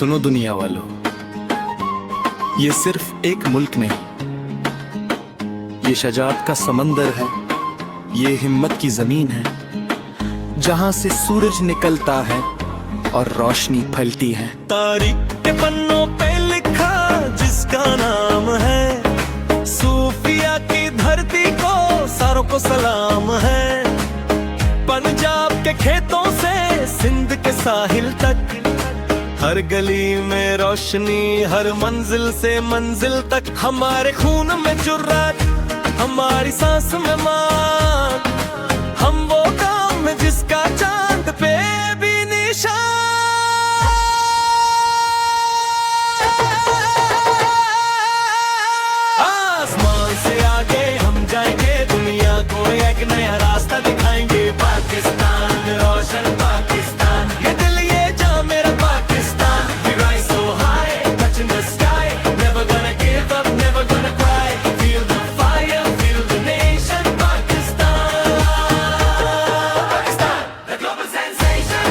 सुनो दुनिया वालों, ये सिर्फ एक मुल्क नहीं, ये शजाअत का समंदर है, ये हिम्मत की जमीन है, जहां से सूरज निकलता है और रोशनी फैलती है। तारीख के पन्नों पे लिखा जिसका नाम है, सूफिया की धरती को सारों को सलाम है। पंजाब के खेतों से सिंध के साहिल तक, हर गली में रोशनी, हर मंजिल से मंजिल तक। हमारे खून में जुर्रत, हमारी सांस में मान, हम वो काम में जिसका चांद पे भी निशान। आसमान से आगे हम जाएंगे, दुनिया को एक नया रास्ता दिखाएंगे। पाकिस्तान रोशन पाकिस्तान, ये दिल ये जान मेरा Pakistan. We rise so high, touching the sky, never gonna give up, never gonna cry. Feel the fire, feel the nation. Pakistan, Pakistan, the global sensation.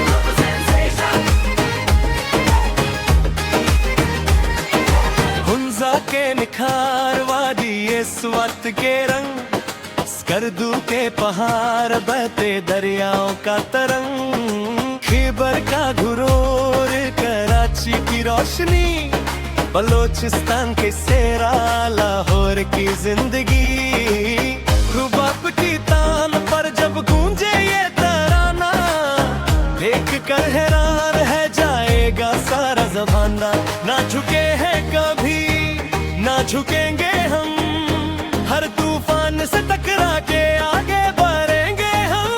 Global sensation. Hunza के निखार वादी ये स्वात के रंग, स्कर्दू के पहाड़ बहते दरियाओं का तरंग। खैबर का घुरोर, कराची की रोशनी, बलोचिस्तान के सेरा, लाहौर की जिंदगी। रुबाब की तान पर जब गूंजे ये तराना, देख कर हैरान है जाएगा सारा ज़माना। ना झुके हैं कभी, ना झुकेंगे हम, हर तूफान से टकरा के आगे बढ़ेंगे हम।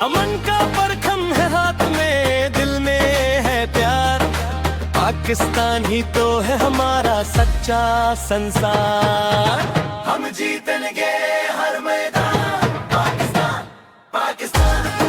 अमन का परखम है हाथ में, दिल में है प्यार। पाकिस्तान ही तो है हमारा सच्चा संसार। हम जीतेंगे हर मैदान। पाकिस्तान, पाकिस्तान।